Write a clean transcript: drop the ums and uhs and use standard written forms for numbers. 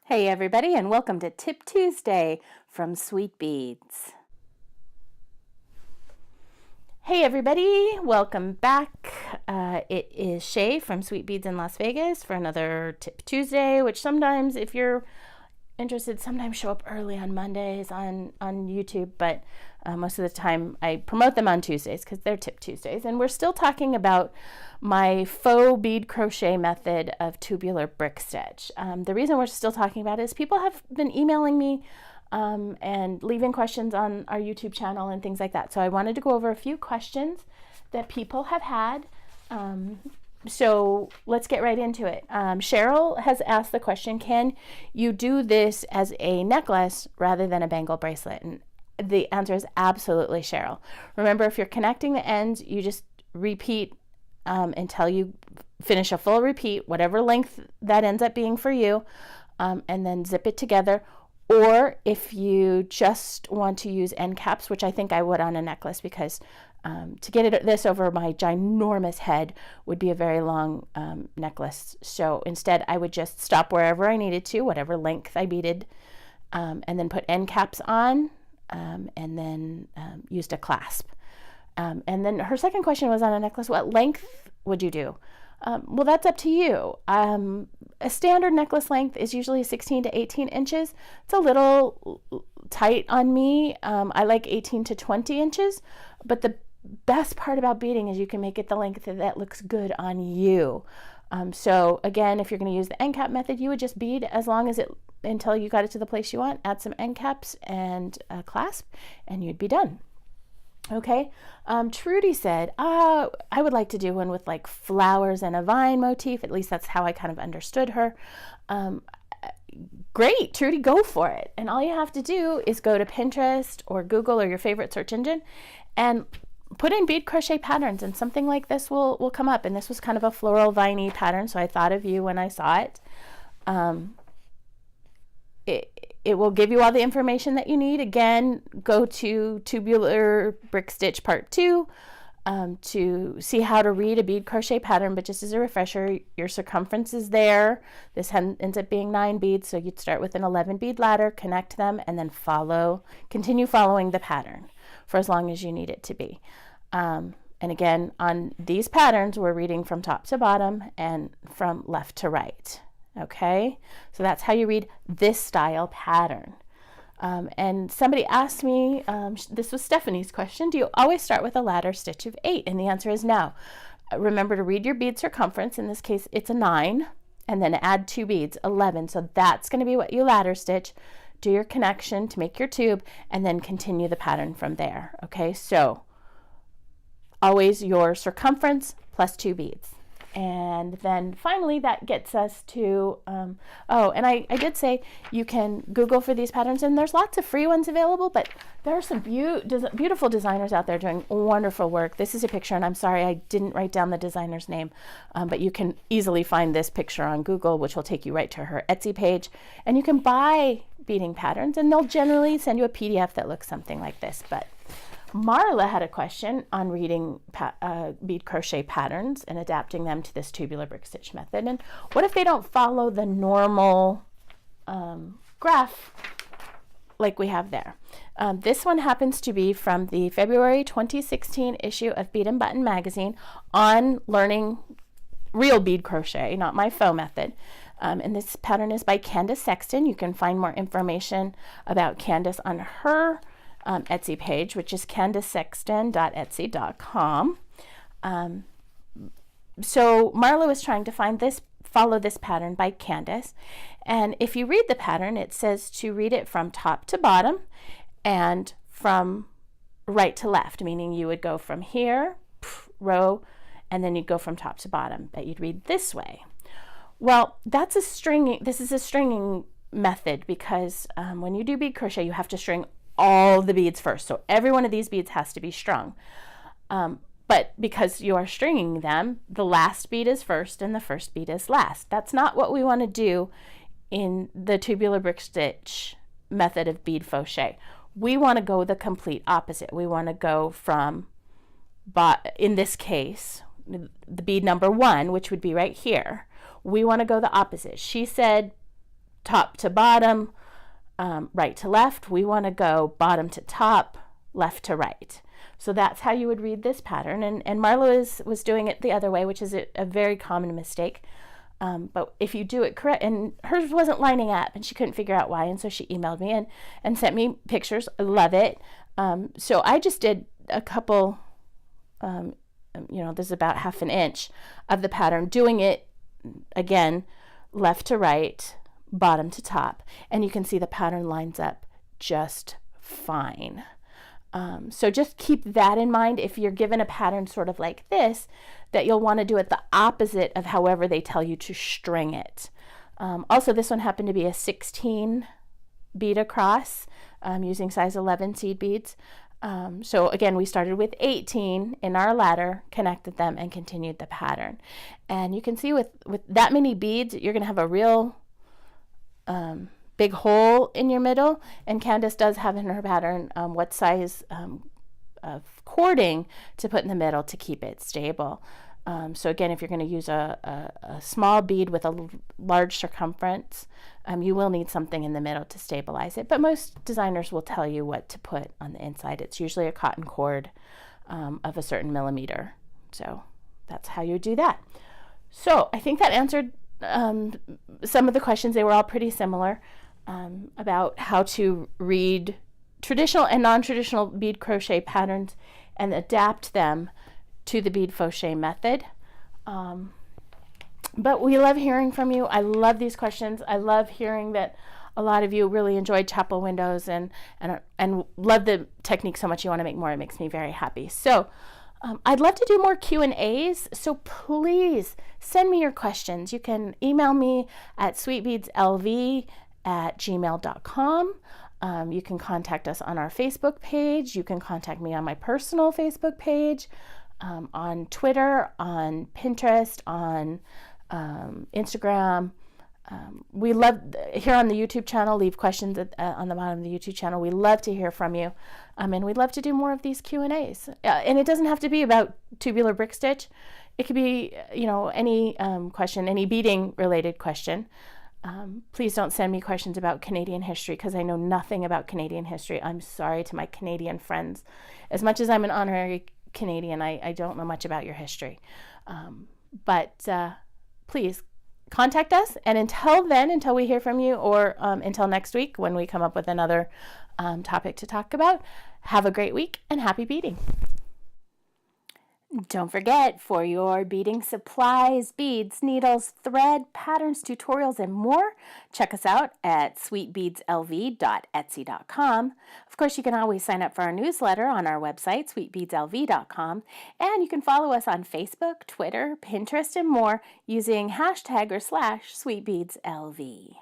Hey everybody, and welcome to Tip Tuesday from Sweet Beads. Hey everybody, welcome back. It is Shae from Sweet Beads in Las Vegas for another Tip Tuesday, which sometimes, if you're interested, sometimes show up early on Mondays on YouTube, but most of the time I promote them on Tuesdays because they're Tip Tuesdays. And we're still talking about my faux bead crochet method of tubular brick stitch. The reason we're still talking about it is people have been emailing me and leaving questions on our YouTube channel and things like that. So I wanted to go over a few questions that people have had. So let's get right into it. Cheryl has asked the question, can you do this as a necklace rather than a bangle bracelet? And the answer is absolutely, Cheryl. Remember, if you're connecting the ends, you just repeat until you finish a full repeat, whatever length that ends up being for you, and then zip it together. Or if you just want to use end caps, which I think I would on a necklace, because to get this over my ginormous head would be a very long necklace. So instead, I would just stop wherever I needed to, whatever length I beaded, and then put end caps on, and then used a clasp. And then her second question was on a necklace, what length would you do? Well, that's up to you. A standard necklace length is usually 16 to 18 inches. It's a little tight on me. I like 18 to 20 inches, but the best part about beading is you can make it the length that looks good on you. So again, if you're going to use the end cap method, you would just bead as long as until you got it to the place you want, add some end caps and a clasp, and you'd be done. Okay, Trudy said, I would like to do one with like flowers and a vine motif. At least that's how I kind of understood her. Great, Trudy, go for it. And all you have to do is go to Pinterest or Google or your favorite search engine and put in bead crochet patterns, and something like this will come up. And this was kind of a floral viney pattern, so I thought of you when I saw it. It will give you all the information that you need. Again, go to Tubular Brick Stitch Part 2 to see how to read a bead crochet pattern. But just as a refresher, your circumference is there. This ends up being 9 beads, so you'd start with an 11 bead ladder, connect them, and then continue following the pattern for as long as you need it to be. And again, on these patterns, we're reading from top to bottom and from left to right. Okay, so that's how you read this style pattern. And somebody asked me, this was Stephanie's question, do you always start with a ladder stitch of 8? And the answer is no. Remember to read your bead circumference. In this case, it's a 9, and then add 2 beads, 11. So that's going to be what you ladder stitch. Do your connection to make your tube, and then continue the pattern from there. Okay, so always your circumference plus 2 beads. And then finally that gets us to, and I did say you can Google for these patterns, and there's lots of free ones available, but there are some beautiful designers out there doing wonderful work. This is a picture, and I'm sorry I didn't write down the designer's name, but you can easily find this picture on Google, which will take you right to her Etsy page. And you can buy beading patterns, and they'll generally send you a PDF that looks something like this. But Marla had a question on reading bead crochet patterns and adapting them to this tubular brick stitch method. And what if they don't follow the normal graph like we have there? This one happens to be from the February 2016 issue of Bead and Button magazine on learning real bead crochet, not my faux method. And this pattern is by Candace Sexton. You can find more information about Candace on her Etsy page, which is candacesexton.etsy.com. So Marla was trying to follow this pattern by Candace. And if you read the pattern, it says to read it from top to bottom and from right to left, meaning you would go from here, row, and then you'd go from top to bottom, but you'd read this way. Well, this is a stringing method because when you do bead crochet, you have to string all the beads first. So every one of these beads has to be strung. But because you are stringing them, the last bead is first and the first bead is last. That's not what we want to do in the tubular brick stitch method of bead crochet. We want to go the complete opposite. We want to go from, in this case, the bead number 1, which would be right here. We want to go the opposite. She said top to bottom, right to left. We want to go bottom to top, left to right. So that's how you would read this pattern. And Marla was doing it the other way, which is a very common mistake. But if you do it correct, and hers wasn't lining up and she couldn't figure out why, and so she emailed me and sent me pictures. I love it. So I just did a couple, there's about 1/2 inch of the pattern, doing it again, left to right, bottom to top. And you can see the pattern lines up just fine. So just keep that in mind if you're given a pattern sort of like this, that you'll want to do it the opposite of however they tell you to string it. Also, this one happened to be a 16 bead across using size 11 seed beads. So again, we started with 18 in our ladder, connected them, and continued the pattern. And you can see with that many beads, you're going to have a real big hole in your middle. And Candace does have in her pattern what size of cording to put in the middle to keep it stable. So again, if you're going to use a small bead with a large circumference, you will need something in the middle to stabilize it. But most designers will tell you what to put on the inside. It's usually a cotton cord of a certain millimeter. So that's how you do that. So I think that answered some of the questions. They were all pretty similar about how to read traditional and non-traditional bead crochet patterns and adapt them to the bead crochet method. But we love hearing from you. I love these questions. I love hearing that a lot of you really enjoyed chapel windows and love the technique so much you want to make more. It makes me very happy. So I'd love to do more Q&As, so please send me your questions. You can email me at sweetbeadslv@gmail.com. You can contact us on our Facebook page. You can contact me on my personal Facebook page, on Twitter, on Pinterest, on Instagram. We love, here on the YouTube channel, leave questions on the bottom of the YouTube channel. We love to hear from you, and we'd love to do more of these Q&As. And it doesn't have to be about tubular brick stitch. It could be, any question, any beading related question. Please don't send me questions about Canadian history, because I know nothing about Canadian history. I'm sorry to my Canadian friends. As much as I'm an honorary Canadian, I don't know much about your history. But please contact us. And until then, until we hear from you, or until next week when we come up with another topic to talk about, have a great week and happy beading. Don't forget, for your beading supplies, beads, needles, thread, patterns, tutorials, and more, check us out at sweetbeadslv.etsy.com. Of course, you can always sign up for our newsletter on our website, sweetbeadslv.com, and you can follow us on Facebook, Twitter, Pinterest, and more using hashtag or /sweetbeadslv.